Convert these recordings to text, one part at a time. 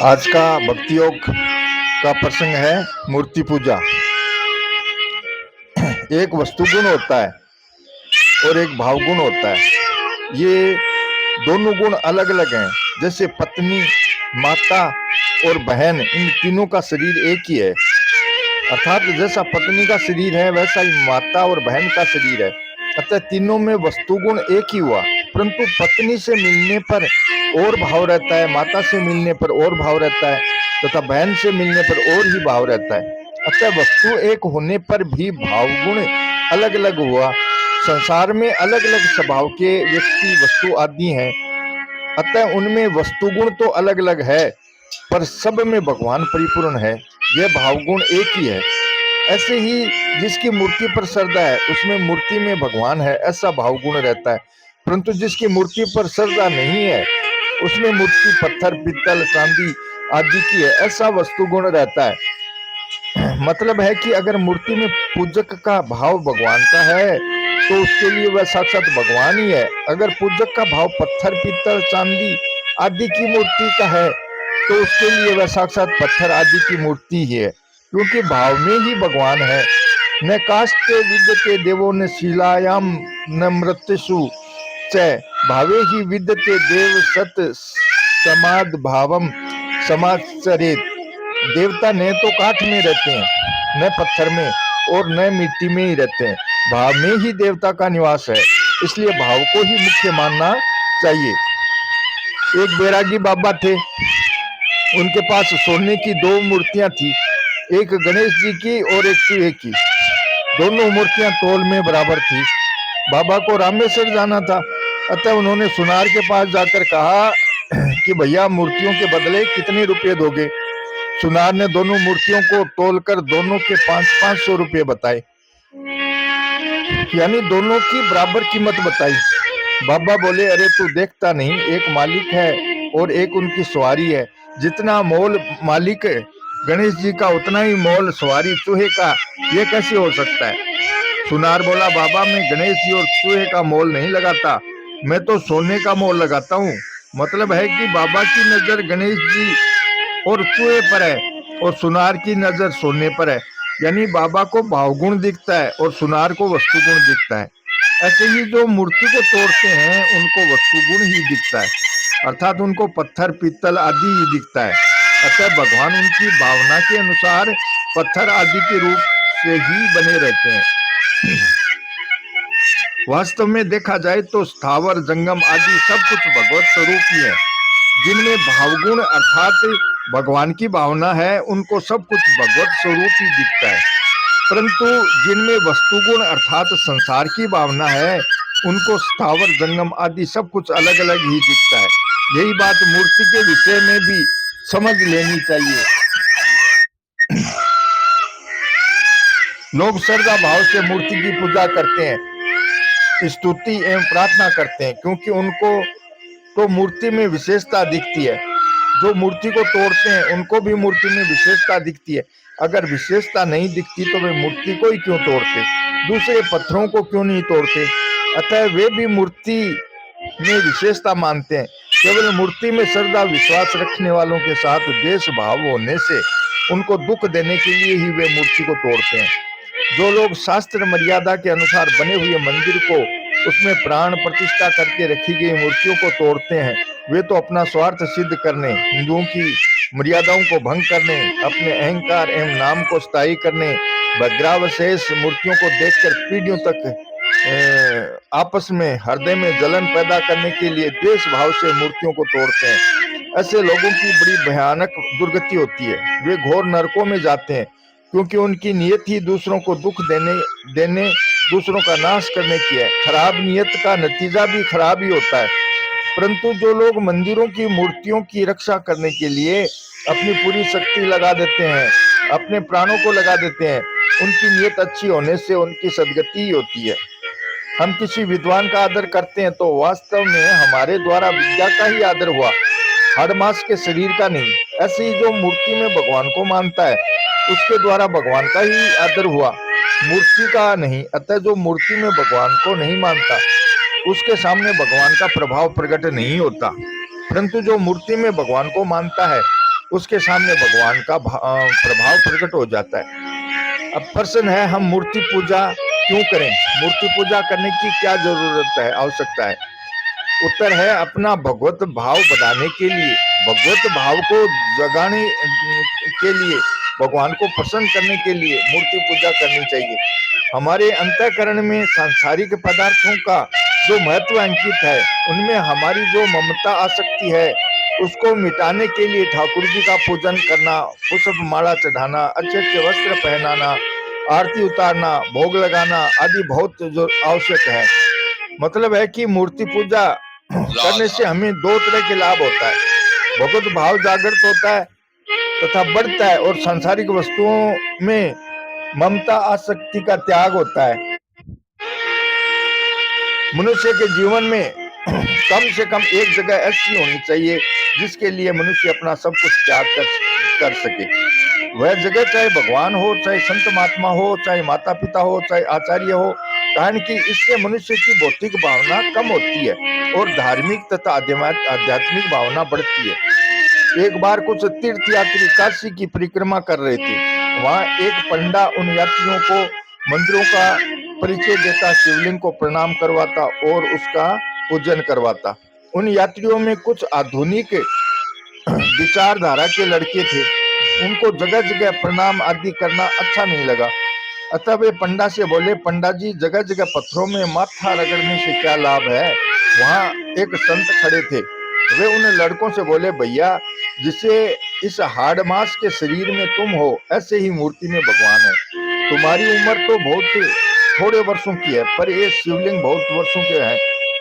आज का भक्ति योग का प्रसंग है मूर्ति पूजा। एक वस्तु गुण होता है और एक भाव गुण होता है। ये दोनों गुण अलग अलग हैं। जैसे पत्नी, माता और बहन, इन तीनों का शरीर एक ही है। अर्थात जैसा पत्नी का शरीर है वैसा ही माता और बहन का शरीर है। अतः तीनों में वस्तु गुण एक ही हुआ, परंतु पत्नी से मिलने पर और भाव रहता है, माता से मिलने पर और भाव रहता है, तथा बहन से मिलने पर और ही भाव रहता है। अतः वस्तु एक होने पर भी भाव गुण अलग अलग हुआ। संसार में अलग अलग स्वभाव के व्यक्ति, वस्तु आदि हैं, अतः उनमें वस्तु गुण तो अलग अलग है, पर सब में भगवान परिपूर्ण है। यह भाव गुण एक ही है। ऐसे ही जिसकी मूर्ति पर श्रद्धा है उसमें मूर्ति में भगवान है, ऐसा भाव गुण रहता है। परंतु जिसकी मूर्ति पर श्रद्धा नहीं है उसमें मूर्ति पत्थर, पीतल, चांदी आदि की है, ऐसा वस्तु गुण रहता है। मतलब है कि अगर मूर्ति में पूजक का भाव भगवान का है तो उसके लिए वह साक्षात भगवान ही है। अगर पूजक का भाव पत्थर, पीतल, चांदी आदि की मूर्ति का है तो उसके लिए वह साक्षात पत्थर आदि की मूर्ति ही है, क्योंकि भाव में ही भगवान है। न काष्ठे विद्यते देवो न शिलायाम न मृत्युषु च भावे ही विद्यते देव सत समाद भावम समाचरेत। देवता न तो काठ में रहते हैं, न पत्थर में और न मिट्टी में ही रहते हैं, भाव में ही देवता का निवास है। इसलिए भाव को ही मुख्य मानना चाहिए। एक बैरागी बाबा थे, उनके पास सोने की दो मूर्तियां थी, एक गणेश जी की और एक चूहे की। दोनों मूर्तियां तौल में बराबर थी। बाबा को रामेश्वर जाना था, अतः उन्होंने सुनार के पास जाकर कहा कि भैया मूर्तियों के बदले कितने रुपए दोगे। सुनार ने दोनों मूर्तियों को तोलकर दोनों के 500-500 रुपये बताए, यानी दोनों की बराबर कीमत बताई। बाबा बोले, अरे तू देखता नहीं, एक मालिक है और एक उनकी सवारी है। जितना मोल मालिक गणेश जी का उतना ही मोल सवारी चूहे का, ये कैसे हो सकता है। सुनार बोला, बाबा मैं गणेश जी और चूहे का मोल नहीं लगाता, मैं तो सोने का मोल लगाता हूँ। मतलब है कि बाबा की नजर गणेश जी और चूहे पर है और सुनार की नजर सोने पर है, यानी बाबा को भावगुण दिखता है और सुनार को वस्तु गुण दिखता है। ऐसे ही जो मूर्ति को तोड़ते हैं उनको वस्तु गुण ही दिखता है, अर्थात उनको पत्थर, पीतल आदि ही दिखता है। अतः भगवान उनकी भावना के अनुसार पत्थर आदि के रूप से ही बने रहते हैं। वास्तव में देखा जाए तो स्थावर, जंगम आदि सब कुछ भगवत स्वरूप ही है। जिनमें भावगुण अर्थात भगवान की भावना है उनको सब कुछ भगवत स्वरूप ही दिखता है, परंतु जिनमें वस्तुगुण अर्थात संसार की भावना है उनको स्थावर, जंगम आदि सब कुछ अलग अलग ही दिखता है। यही बात मूर्ति के विषय में भी समझ लेनी चाहिए। लोग श्रद्धा भाव से मूर्ति की पूजा करते हैं, स्तुति एवं प्रार्थना करते हैं, क्योंकि उनको तो मूर्ति में विशेषता दिखती है। जो मूर्ति को तोड़ते हैं उनको भी मूर्ति में विशेषता दिखती है। अगर विशेषता नहीं दिखती तो वे मूर्ति को ही क्यों तोड़ते, दूसरे पत्थरों को क्यों नहीं तोड़ते। अतः वे भी मूर्ति में विशेषता मानते हैं। केवल मूर्ति में श्रद्धा विश्वास रखने वालों के साथ द्वेष भाव होने से उनको दुख देने के लिए ही वे मूर्ति को तोड़ते हैं। जो लोग शास्त्र मर्यादा के अनुसार बने हुए मंदिर को उसमें प्राण प्रतिष्ठा करके रखी गई मूर्तियों को तोड़ते हैं, वे तो अपना स्वार्थ सिद्ध करने, हिंदुओं की मर्यादाओं को भंग करने, अपने अहंकार एवं नाम को स्थायी करने, भद्रावशेष मूर्तियों को देखकर पीढ़ियों तक आपस में हृदय में जलन पैदा करने के लिए द्वेष भाव से मूर्तियों को तोड़ते हैं। ऐसे लोगों की बड़ी भयानक दुर्गति होती है। वे घोर नरकों में जाते हैं, क्योंकि उनकी नियत ही दूसरों को दुख देने दूसरों का नाश करने की है। खराब नियत का नतीजा भी खराब ही होता है। परंतु जो लोग मंदिरों की मूर्तियों की रक्षा करने के लिए अपनी पूरी शक्ति लगा देते हैं, अपने प्राणों को लगा देते हैं, उनकी नियत अच्छी होने से उनकी सद्गति ही होती है। हम किसी विद्वान का आदर करते हैं तो वास्तव में हमारे द्वारा विद्या का ही आदर हुआ, हाड़ मांस के शरीर का नहीं। ऐसे ही जो मूर्ति में भगवान को मानता है उसके द्वारा भगवान का ही आदर हुआ, मूर्ति का नहीं। अतः जो मूर्ति में भगवान को नहीं मानता उसके सामने भगवान का प्रभाव प्रकट नहीं होता, परंतु जो मूर्ति में भगवान को मानता है उसके सामने भगवान का प्रभाव प्रकट हो जाता है। अब प्रश्न है, हम मूर्ति पूजा क्यों करें? मूर्ति पूजा करने की क्या जरूरत है, आवश्यकता है? उत्तर है, अपना भगवत भाव बढ़ाने के लिए, भगवत भाव को जगाने के लिए, भगवान को प्रसन्न करने के लिए मूर्ति पूजा करनी चाहिए। हमारे अंतःकरण में सांसारिक पदार्थों का जो महत्व अंकित है, उनमें हमारी जो ममता आसक्ति है, उसको मिटाने के लिए ठाकुर जी का पूजन करना, पुष्प माला चढ़ाना, अच्छे अच्छे वस्त्र पहनाना, आरती उतारना, भोग लगाना आदि बहुत जो आवश्यक है। मतलब है कि मूर्ति पूजा करने से हमें दो तरह के लाभ होता है। भगवत भाव जागृत होता है तथा बढ़ता है, और सांसारिक वस्तुओं में ममता आसक्ति का त्याग होता है। मनुष्य के जीवन में कम से कम एक जगह ऐसी होनी चाहिए जिसके लिए मनुष्य अपना सब कुछ त्याग कर सके। वह जगह चाहे भगवान हो, चाहे संत महात्मा हो, चाहे माता पिता हो, चाहे आचार्य हो, कारण कि इससे मनुष्य की भौतिक भावना कम होती है और धार्मिक तथा आध्यात्मिक भावना बढ़ती है। एक बार कुछ तीर्थ यात्री काशी की परिक्रमा कर रहे थे। वहां एक पंडा उन यात्रियों को मंदिरों का परिचय देता, शिवलिंग को प्रणाम करवाता और उसका पूजन करवाता। उन यात्रियों में कुछ आधुनिक विचारधारा के लड़के थे। उनको जगह जगह प्रणाम आदि करना अच्छा नहीं लगा, अतः वे पंडा से बोले, पंडा जी, जगह जगह पत्थरों में माथा रगड़ने से क्या लाभ है? वहां एक संत खड़े थे। वे उन लड़कों से बोले, भैया, जिसे इस हाड़ मास के शरीर में तुम हो, ऐसे ही मूर्ति में भगवान है। तुम्हारी उम्र तो बहुत थोड़े वर्षों की है, पर ये शिवलिंग बहुत वर्षों के हैं,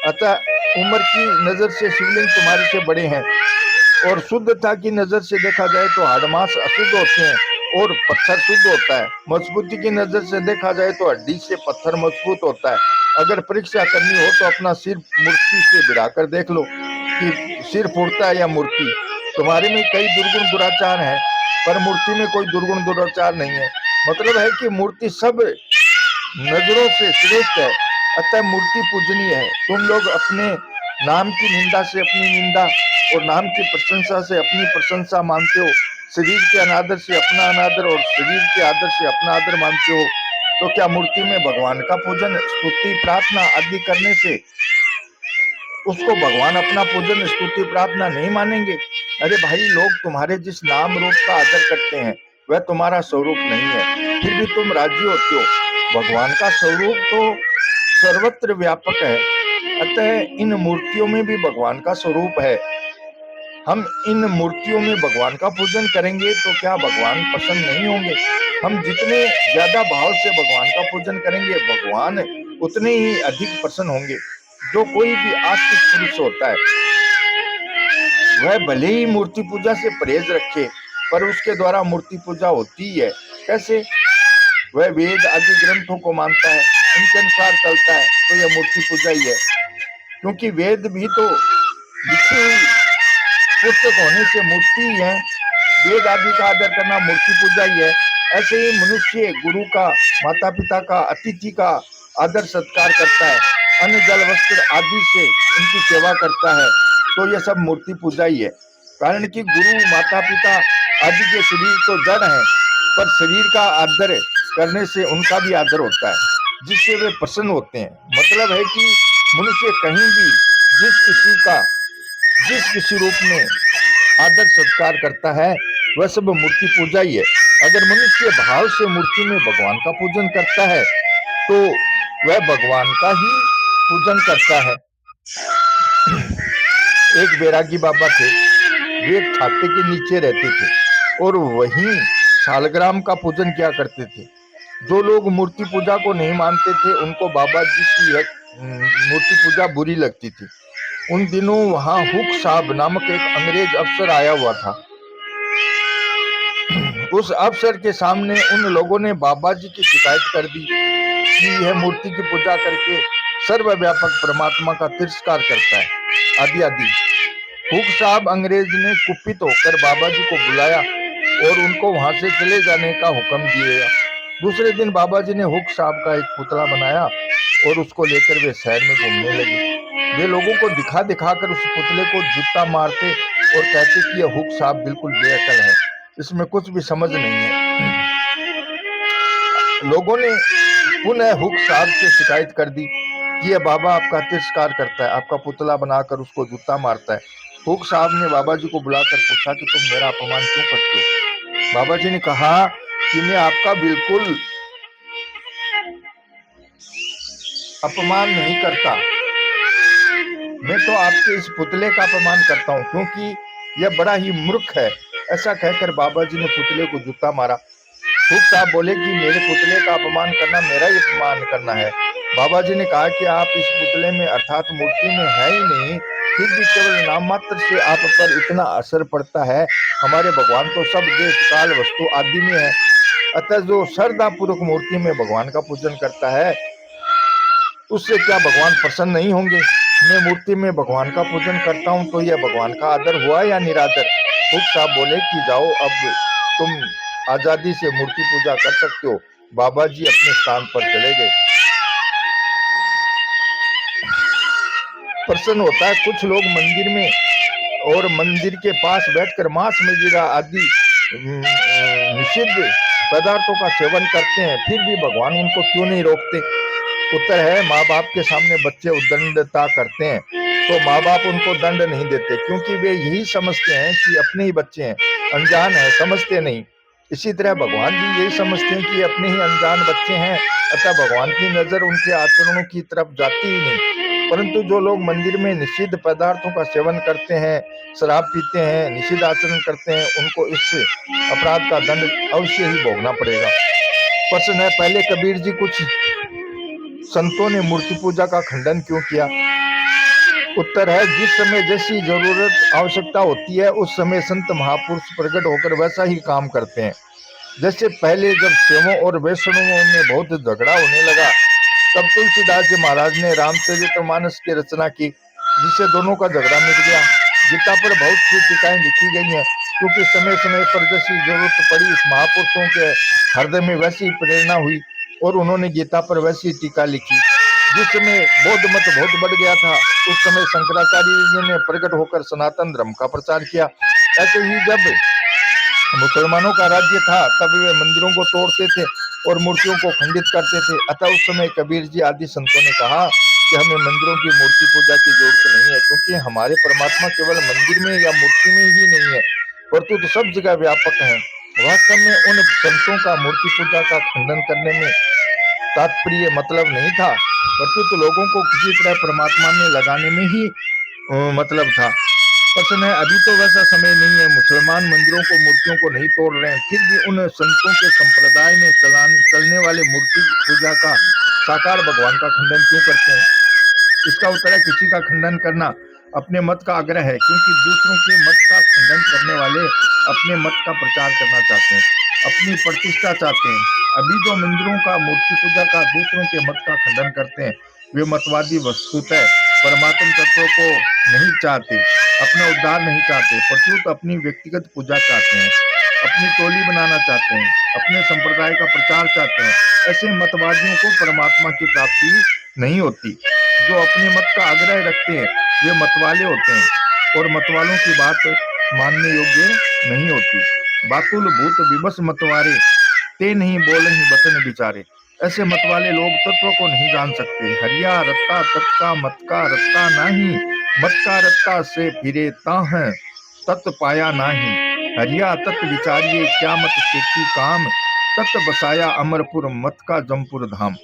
अतः उम्र की नजर से शिवलिंग तुम्हारे से बड़े हैं, और शुद्धता की नजर से देखा जाए तो हाड़मास अशुद्ध होते हैं और पत्थर शुद्ध होता है। मजबूती की नजर से देखा जाए तो हड्डी से पत्थर मजबूत होता है। अगर परीक्षा करनी हो तो अपना सिर मूर्ति से भिड़ाकर देख लो कि सिर फूटता है या मूर्ति। तुम्हारे में कई दुर्गुण दुराचार हैं, पर मूर्ति में कोई दुर्गुण दुराचार नहीं है। मतलब है कि मूर्ति सब नजरों से श्रेष्ठ है, अतः मूर्ति पूजनीय है। तुम लोग अपने नाम की निंदा से अपनी निंदा और नाम की प्रशंसा से अपनी प्रशंसा मानते हो, शरीर के अनादर से अपना अनादर और शरीर के आदर से अपना आदर मानते हो, तो क्या मूर्ति में भगवान का पूजन, स्तुति, प्रार्थना आदि करने से उसको भगवान अपना पूजन, स्तुति, प्रार्थना नहीं मानेंगे? अरे भाई, लोग तुम्हारे जिस नाम रूप का आदर करते हैं वह तुम्हारा स्वरूप नहीं है, फिर भी तुम राजी होते हो। भगवान का स्वरूप तो सर्वत्र व्यापक है, अतः इन मूर्तियों में भी भगवान का स्वरूप है। हम इन मूर्तियों में भगवान का पूजन करेंगे तो क्या भगवान प्रसन्न नहीं होंगे? हम जितने ज्यादा भाव से भगवान का पूजन करेंगे, भगवान उतने ही अधिक प्रसन्न होंगे। जो कोई भी आस्तिक पुरुष होता है वह भले ही मूर्ति पूजा से परहेज रखे, पर उसके द्वारा मूर्ति पूजा होती है। कैसे? वह वेद आदि ग्रंथों को मानता है, उनके अनुसार चलता है, तो यह मूर्ति पूजा ही है। क्योंकि वेद भी तो लिखी हुई पुस्तक होने से मूर्ति ही है। वेद आदि का आदर करना मूर्ति पूजा ही है। ऐसे ही मनुष्य गुरु का, माता पिता का, अतिथि का आदर सत्कार करता है, अन्न जल वस्त्र आदि से उनकी सेवा करता है, तो यह सब मूर्ति पूजा ही है। कारण कि गुरु, माता पिता आदि के शरीर तो जड़ हैं, पर शरीर का आदर करने से उनका भी आदर होता है, जिससे वे प्रसन्न होते हैं। मतलब है कि मनुष्य कहीं भी जिस किसी रूप में आदर सत्कार करता है, वह सब मूर्ति पूजा ही है। अगर मनुष्य भाव से मूर्ति में भगवान का पूजन करता है तो वह भगवान का ही पूजन करता है। एक बैरागी बाबा थे, वे एक छाते के नीचे रहते थे और वहीं शालग्राम का पूजन किया करते थे। जो लोग मूर्ति पूजा को नहीं मानते थे, उनको बाबा जी की मूर्ति पूजा बुरी लगती थी। उन दिनों वहां हुक साहब नामक एक अंग्रेज अफसर आया हुआ था। उस अफसर के सामने उन लोगों ने बाबा जी की शिकायत कर दी कि यह मूर्ति की पूजा करके सर्वव्यापक परमात्मा का तिरस्कार करता है, आदि आदि। हुक साहब अंग्रेज ने कुपित होकर बाबा जी को बुलाया और उनको वहां से चले जाने का हुक्म दिया। दूसरे दिन बाबा जी ने हुक साहब का एक पुतला बनाया और उसको लेकर वे शहर में घूमने लगे। वे लोगों को दिखा दिखाकर उस पुतले को जूता मारते और कहते कि यह हुक साहब बिल्कुल बेअकल है, इसमें कुछ भी समझ नहीं है। लोगों ने पुनः हुक साहब से शिकायत कर दी कि यह बाबा आपका तिरस्कार करता है, आपका पुतला बनाकर उसको जूता मारता है। हुक साहब ने बाबा जी को बुलाकर पूछा कि तुम मेरा अपमान क्यों करते हो। बाबा जी ने कहा कि मैं आपका बिल्कुल अपमान नहीं करता, मैं तो आपके इस पुतले का अपमान करता हूँ, क्योंकि यह बड़ा ही मूर्ख है। ऐसा कहकर बाबा जी ने पुतले को जूता मारा। हुक साहब बोले कि मेरे पुतले का अपमान करना मेरा ही अपमान करना है। बाबा जी ने कहा कि आप इस पुतले में अर्थात मूर्ति में है ही नहीं, फिर भी केवल नाम मात्र से आप पर इतना असर पड़ता है। हमारे भगवान तो सब देश काल वस्तु आदि में है, अतः जो श्रद्धा पूर्वक मूर्ति में भगवान का पूजन करता है उससे क्या भगवान प्रसन्न नहीं होंगे। मैं मूर्ति में भगवान का पूजन करता हूँ तो यह भगवान का आदर हुआ या निरादर। हुक साहब बोले कि जाओ, अब तुम आजादी से मूर्ति पूजा कर सकते हो। बाबा जी अपने स्थान पर चले गए। प्रसन्न होता है, कुछ लोग मंदिर में और मंदिर के पास बैठकर मांस मदिरा आदि निषिद्ध पदार्थों का सेवन करते हैं, फिर भी भगवान उनको क्यों नहीं रोकते। उत्तर है, माँ बाप के सामने बच्चे उद्दंडता करते हैं तो माँ बाप उनको दंड नहीं देते, क्योंकि वे यही समझते हैं कि अपने ही बच्चे हैं, अनजान है, समझते नहीं। इसी तरह भगवान भी यही समझते हैं कि अपने ही अनजान बच्चे हैं, अतः भगवान की नजर उनके आचरणों की तरफ जाती ही नहीं। परंतु जो लोग मंदिर में निषिद्ध पदार्थों का सेवन करते हैं, शराब पीते हैं, निषिद्ध आचरण करते हैं, उनको इस अपराध का दंड अवश्य ही भोगना पड़ेगा। प्रश्न है, पहले कबीर जी कुछ संतों ने मूर्ति पूजा का खंडन क्यों किया। उत्तर है, जिस समय जैसी जरूरत आवश्यकता होती है उस समय संत महापुरुष प्रकट होकर वैसा ही काम करते हैं। जैसे पहले जब सेवों और वैष्णवों में बहुत झगड़ा होने लगा तब तुलसीदास जी महाराज ने रामचरितमानस की रचना की, जिससे दोनों का झगड़ा मिट गया। गीता पर बहुत सी टीकाएं लिखी गई हैं, क्योंकि समय समय पर जैसी जरूरत पड़ी इस महापुरुषों के हृदय में वैसी प्रेरणा हुई और उन्होंने गीता पर वैसी टीका लिखी। जिस समय बौद्ध मत बहुत बढ़ गया था उस समय शंकराचार्य जी ने प्रकट होकर सनातन धर्म का प्रचार किया। ऐसे ही जब मुसलमानों का राज्य था तब वे मंदिरों को तोड़ते थे और मूर्तियों को खंडित करते थे। अतः उस समय कबीर जी आदि संतों ने कहा कि हमें मंदिरों की मूर्ति पूजा की जरूरत नहीं है, क्योंकि हमारे परमात्मा केवल मंदिर में या मूर्ति में ही नहीं है, परंतु तो सब जगह व्यापक है। वास्तव में उन संतों का मूर्ति पूजा का खंडन करने में तात्पर्य मतलब नहीं था, परंतु तो लोगों को किसी तरह परमात्मा में लगाने में ही मतलब था। प्रश्न है, अभी तो वैसा समय नहीं है, मुसलमान मंदिरों को मूर्तियों को नहीं तोड़ रहे हैं, फिर भी उन संतों के संप्रदाय में चलने वाले मूर्ति पूजा का साकार भगवान का खंडन क्यों करते हैं। इसका उत्तर है, किसी का खंडन करना अपने मत का आग्रह है, क्योंकि दूसरों के मत का खंडन करने वाले अपने मत का प्रचार करना चाहते हैं, अपनी प्रतिष्ठा चाहते हैं। अभी जो मंदिरों का मूर्ति पूजा का दूसरों के मत का खंडन करते हैं वे मतवादी वस्तुतः परमात्म तत्व को नहीं चाहते, अपना उद्धार नहीं चाहते, प्रत्युत अपनी व्यक्तिगत पूजा चाहते हैं, अपनी टोली बनाना चाहते हैं, अपने संप्रदाय का प्रचार चाहते हैं। ऐसे मतवादियों को परमात्मा की प्राप्ति नहीं होती। जो अपने मत का आग्रह रखते हैं वे मतवाले होते हैं और मतवालों की बात मानने योग्य नहीं होती। बातुल भूत विवश मतवारे ते नहीं बोले ही बचन बिचारे। ऐसे मतवाले लोग तत्व को नहीं जान सकते। हरिया रत्ता तत्का मत का रत्ता नाही, मत का रत्ता से फिरे ताह तत् पाया नाही। हरिया तत् विचारिये क्या मत सेती काम, तत् बसाया अमरपुर मत का जमपुर धाम।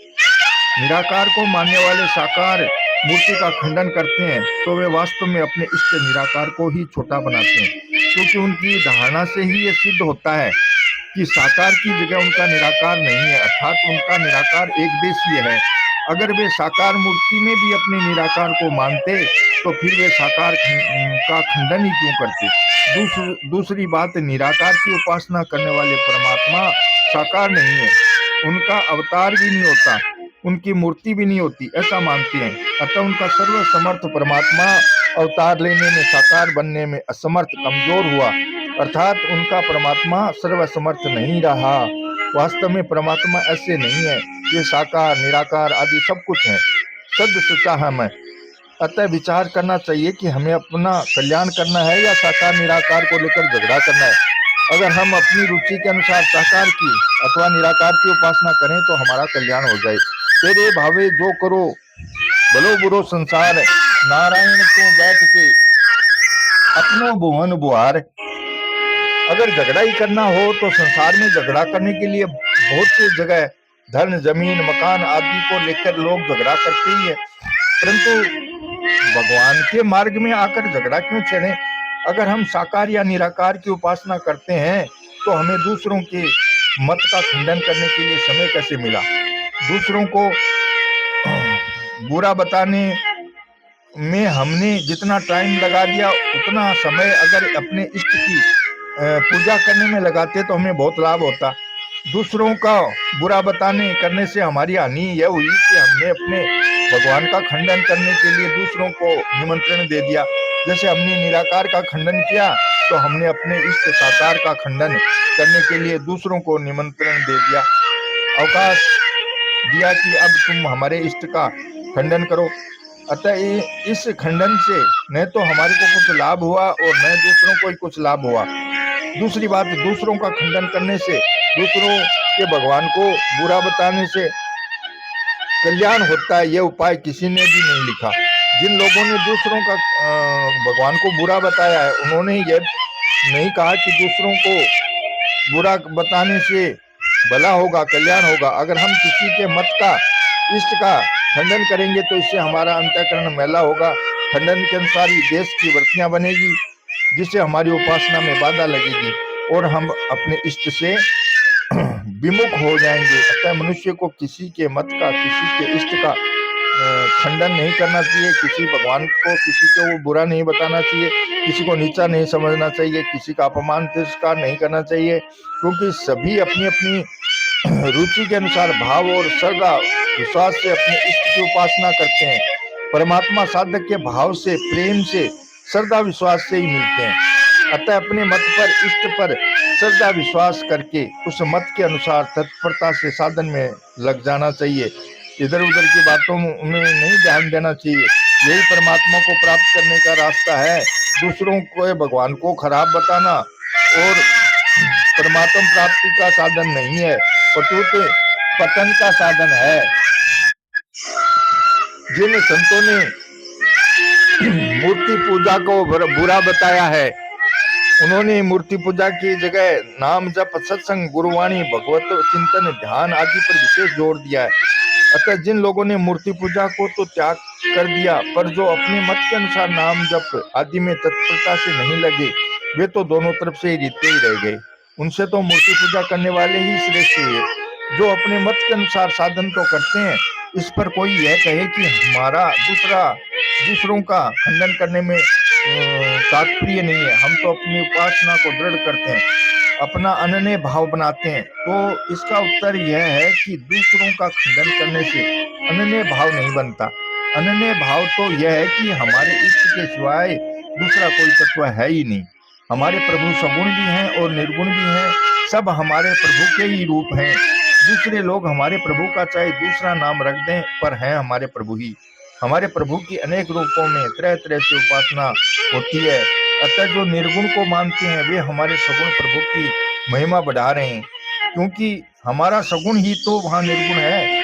निराकार को मानने वाले साकार मूर्ति का खंडन करते हैं तो वे वास्तव में अपने इष्ट निराकार को ही छोटा बनाते हैं, क्योंकि उनकी धारणा से ही ये सिद्ध होता है कि साकार की जगह उनका निराकार नहीं है, अर्थात उनका निराकार एक देशीय है। अगर वे साकार मूर्ति में भी अपने निराकार को मानते तो फिर वे साकार का खंडन ही क्यों करते। दूसरी बात, निराकार की उपासना करने वाले परमात्मा साकार नहीं है, उनका अवतार भी नहीं होता, उनकी मूर्ति भी नहीं होती, ऐसा मानते हैं। अतः उनका सर्व समर्थ परमात्मा अवतार लेने में, साकार बनने में असमर्थ, कमजोर हुआ, अर्थात उनका परमात्मा सर्वसमर्थ नहीं रहा। वास्तव में परमात्मा ऐसे नहीं है, ये साकार निराकार आदि सब कुछ है, सद सचा हम है। अतः विचार करना चाहिए कि हमें अपना कल्याण करना है या साकार निराकार को लेकर झगड़ा करना है। अगर हम अपनी रुचि के अनुसार साकार की अथवा निराकार की उपासना करें तो हमारा कल्याण हो जाए। तेरे भावे जो करो भलो बुरो संसार, नारायण तू बैठ के अपनो भुवन बुहार। अगर झगड़ा ही करना हो तो संसार में झगड़ा करने के लिए बहुत सी जगह धन जमीन मकान आदि को लेकर लोग झगड़ा करते ही है, परंतु भगवान के मार्ग में आकर झगड़ा क्यों छेड़े। अगर हम साकार या निराकार की उपासना करते हैं तो हमें दूसरों के मत का खंडन करने के लिए समय कैसे मिला। दूसरों को बुरा बताने में हमने जितना टाइम लगा दिया उतना समय अगर अपने इष्ट की पूजा करने में लगाते तो हमें बहुत लाभ होता। दूसरों का बुरा बताने करने से हमारी हानि यह हुई कि हमने अपने भगवान का खंडन करने के लिए दूसरों को निमंत्रण दे दिया। जैसे हमने निराकार का खंडन किया तो हमने अपने इष्ट साकार का खंडन करने के लिए दूसरों को निमंत्रण दे दिया, अवकाश दिया कि अब तुम हमारे इष्ट का खंडन करो। अतः इस खंडन से न तो हमारे को कुछ लाभ हुआ और न दूसरों को ही कुछ लाभ हुआ। दूसरी बात, दूसरों का खंडन करने से, दूसरों के भगवान को बुरा बताने से कल्याण होता है, यह उपाय किसी ने भी नहीं लिखा। जिन लोगों ने दूसरों का भगवान को बुरा बताया है उन्होंने यह नहीं कहा कि दूसरों को बुरा बताने से भला होगा कल्याण होगा। अगर हम किसी के मत का इष्ट का खंडन करेंगे तो इससे हमारा अंतःकरण मैला होगा, खंडन के अनुसार ही देश की वृत्तियां बनेगी जिससे हमारी उपासना में बाधा लगेगी और हम अपने इष्ट से विमुख हो जाएंगे। अतः मनुष्य को किसी के मत का किसी के इष्ट का खंडन नहीं करना चाहिए, किसी भगवान को किसी को वो बुरा नहीं बताना चाहिए, किसी को नीचा नहीं समझना चाहिए, किसी का अपमान तिरस्कार नहीं करना चाहिए, क्योंकि सभी अपनी अपनी रुचि के अनुसार भाव और श्रद्धा विश्वास से अपने इष्ट की उपासना करते हैं। परमात्मा साधक के भाव से प्रेम से श्रद्धा विश्वास से ही मिलते हैं। अतः अपने मत पर इष्ट पर श्रद्धा विश्वास करके उस मत के अनुसार तत्परता से साधन में लग जाना चाहिए, इधर उधर की बातों में नहीं ध्यान देना चाहिए। यही परमात्मा को प्राप्त करने का रास्ता है। दूसरों को भगवान को खराब बताना और परमात्मा प्राप्ति का साधन नहीं है, अटूट पतन का साधन है। जिन संतों ने मूर्ति पूजा को बुरा बताया है उन्होंने मूर्ति पूजा की जगह नाम जप सत्संग गुरुवाणी भगवत चिंतन ध्यान आदि पर विशेष जोर दिया है। अतः जिन लोगों ने मूर्ति पूजा को तो त्याग कर दिया पर जो अपने मत के अनुसार नाम जप आदि में तत्परता से नहीं लगे वे तो दोनों तरफ से रीते ही रह गए। उनसे तो मूर्ति पूजा करने वाले ही श्रेष्ठ हुए। जो अपने मत के अनुसार साधन तो करते हैं, इस पर कोई यह कहे कि हमारा दूसरों का खंडन करने में तात्पर्य नहीं है, हम तो अपनी उपासना को दृढ़ करते हैं, अपना अनन्य भाव बनाते हैं। तो इसका उत्तर यह है कि दूसरों का खंडन करने से अनन्य भाव नहीं बनता। अनन्य भाव तो यह है कि हमारे इष्ट के सिवाय दूसरा कोई तत्व है ही नहीं। हमारे प्रभु सगुण भी हैं और निर्गुण भी हैं, सब हमारे प्रभु के ही रूप हैं। दूसरे लोग हमारे प्रभु का चाहे दूसरा नाम रख दें पर हैं हमारे प्रभु ही। हमारे प्रभु की अनेक रूपों में तरह तरह से उपासना होती है। अतः जो निर्गुण को मानते हैं वे हमारे सगुण प्रभु की महिमा बढ़ा रहे हैं, क्योंकि हमारा सगुण ही तो वहाँ निर्गुण है।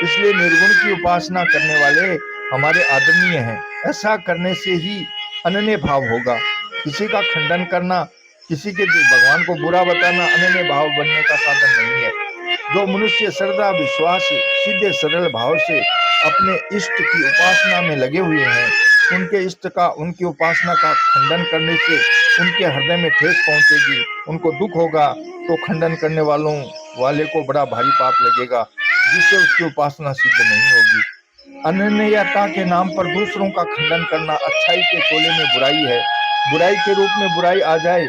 इसलिए निर्गुण की उपासना करने वाले हमारे आदरणीय हैं। ऐसा करने से ही अनन्य भाव होगा। किसी का खंडन करना, किसी के भगवान को बुरा बताना अनन्य भाव बनने का साधन नहीं है। जो मनुष्य श्रद्धा विश्वास सीधे सरल भाव से अपने इष्ट की उपासना में लगे हुए हैं, उनके इष्ट का उनकी उपासना का खंडन करने से उनके हृदय में ठेस पहुंचेगी, उनको दुख होगा तो खंडन करने वाले को बड़ा भारी पाप लगेगा जिससे उसकी उपासना सिद्ध नहीं होगी। अनन्यता के नाम पर दूसरों का खंडन करना अच्छाई के चोले में बुराई है। बुराई के रूप में बुराई आ जाए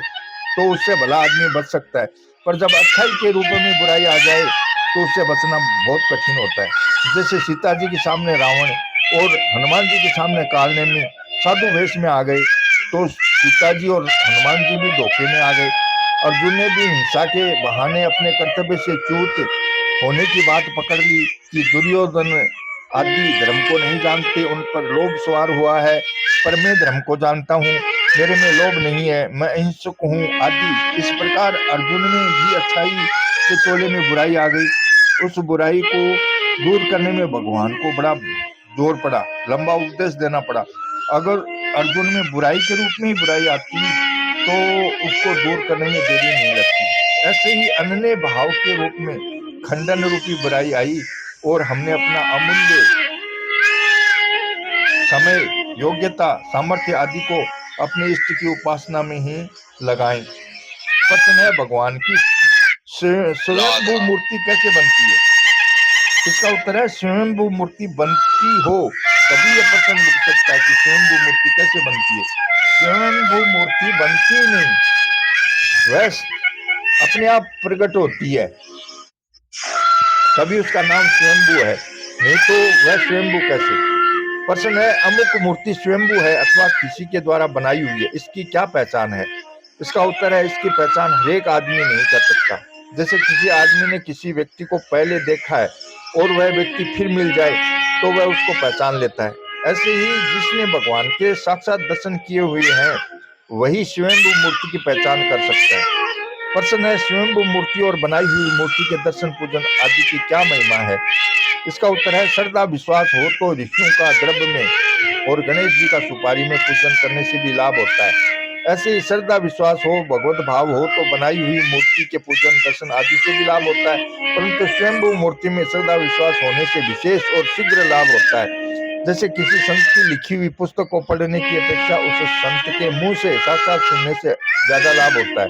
तो उससे भला आदमी बच सकता है, पर जब अच्छाई के रूप में बुराई आ जाए तो उससे बचना बहुत कठिन होता है। जैसे सीता जी के सामने रावण और हनुमान जी के सामने कालनेमी साधु वेश में आ गए तो सीता जी और हनुमान जी भी धोखे में आ गए। अर्जुन ने भी हिंसा के बहाने अपने कर्तव्य से च्युत होने की बात पकड़ ली कि दुर्योधन आदि धर्म को नहीं जानते, उन पर लोभ सवार हुआ है, पर मैं धर्म को जानता हूँ, मेरे में लोभ नहीं है, मैं अहिंसक हूँ आदि। इस प्रकार अर्जुन में भी अच्छाई के चोले में बुराई आ गई। उस बुराई को दूर करने में भगवान को बड़ा जोर पड़ा, लंबा उपदेश देना पड़ा। अगर अर्जुन में बुराई के रूप में ही बुराई आती तो उसको दूर करने में देरी नहीं लगती। ऐसे ही अन्य भाव के रूप में खंडन रूपी बुराई आई और हमने अपना अमूल्य समय, योग्यता, सामर्थ्य आदि को अपने इष्ट की उपासना में ही लगाएं। प्रश्न है, भगवान की स्वयंभू मूर्ति कैसे बनती है? इसका उत्तर है, स्वयंभू मूर्ति बनती हो तभी यह प्रश्न उठ सकता है कि स्वयंभू मूर्ति कैसे बनती है। स्वयंभू मूर्ति बनती नहीं, वह अपने आप प्रकट होती है, तभी उसका नाम स्वयंभू है, नहीं तो वह स्वयंभू कैसे? प्रश्न है, अमुक मूर्ति स्वयंभू है अथवा किसी के द्वारा बनाई हुई है, इसकी क्या पहचान है? इसका उत्तर है, इसकी पहचान हरेक आदमी नहीं कर सकता। जैसे किसी आदमी ने किसी व्यक्ति को पहले देखा है और वह व्यक्ति फिर मिल जाए तो वह उसको पहचान लेता है, ऐसे ही जिसने भगवान के साक्षात दर्शन किए हुए हैं वही स्वयंभू मूर्ति की पहचान कर सकता है। प्रश्न है, स्वयंभू मूर्ति और बनाई हुई मूर्ति के दर्शन पूजन आदि की क्या महिमा है? इसका उत्तर है, श्रद्धा विश्वास हो तो ऋषियों का द्रव्य में और गणेश जी का सुपारी में पूजन करने से भी लाभ होता है। ऐसे ही श्रद्धा विश्वास हो, भगवत भाव हो तो बनाई हुई मूर्ति के पूजन दर्शन आदि से भी लाभ होता है, परंतु स्वयंभू मूर्ति में श्रद्धा विश्वास होने से विशेष और शीघ्र लाभ होता है। जैसे किसी संत की लिखी हुई पुस्तक को पढ़ने की अपेक्षा उस संत के मुंह से साक्षात सुनने से ज्यादा लाभ होता है।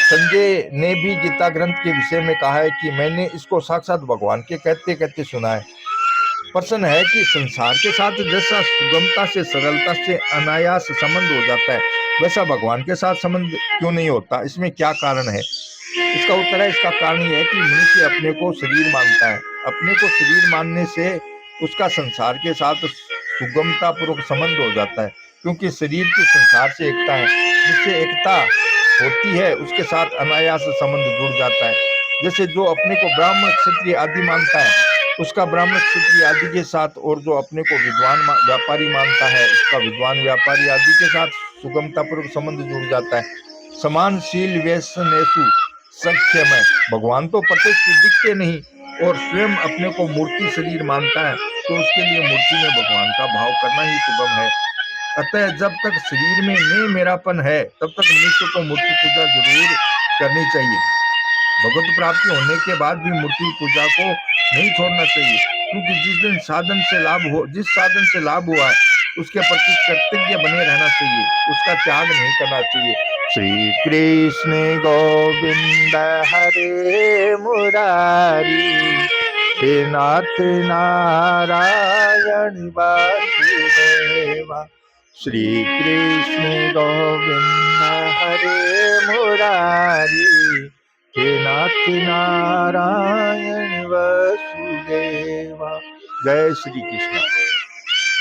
संजय ने भी गीता ग्रंथ के विषय में कहा है कि मैंने इसको साक्षात भगवान के कहते कहते सुना है। प्रश्न है कि संसार के साथ जैसा सुगमता से, सरलता से, अनायास संबंध हो जाता है, वैसा भगवान के साथ संबंध क्यों नहीं होता? इसमें क्या कारण है? इसका उत्तर है, इसका कारण यह है कि मनुष्य अपने को शरीर मानता है। अपने को शरीर मानने से उसका संसार के साथ सुगमता पूर्वक संबंध हो जाता है, क्योंकि शरीर की संसार से एकता है। जिससे एकता होती है उसके साथ अनायास संबंध जुड़ जाता है। जैसे जो अपने को ब्राह्मण, क्षत्रिय आदि मानता है उसका ब्राह्मण, क्षत्रिय आदि के साथ, और जो अपने को विद्वान व्यापारी मानता है उसका विद्वान, व्यापारी आदि के साथ सुगमता पूर्वक संबंध जुड़ जाता है। समानशील व्यसनेषु सख्यमय। भगवान तो प्रत्यक्ष दिखते नहीं और स्वयं अपने को मूर्ति शरीर मानता है, तो उसके लिए मूर्ति में भगवान का भाव करना ही सुगम है। अतः जब तक शरीर में मैं मेरापन है तब तक मनुष्य को मूर्ति पूजा जरूर करनी चाहिए। भगवत प्राप्ति होने के बाद भी मूर्ति पूजा को नहीं छोड़ना चाहिए, क्योंकि जिस साधन से लाभ हुआ है उसके प्रति कृतज्ञ बने रहना चाहिए, उसका त्याग नहीं करना चाहिए। श्री कृष्ण गोविंद हरे मुरारी, हे नाथ नारायण वासुदेवा। श्री कृष्ण गोविंद हरे मुरारी, हे नाथ नारायण वासुदेवा। जय श्री कृष्ण।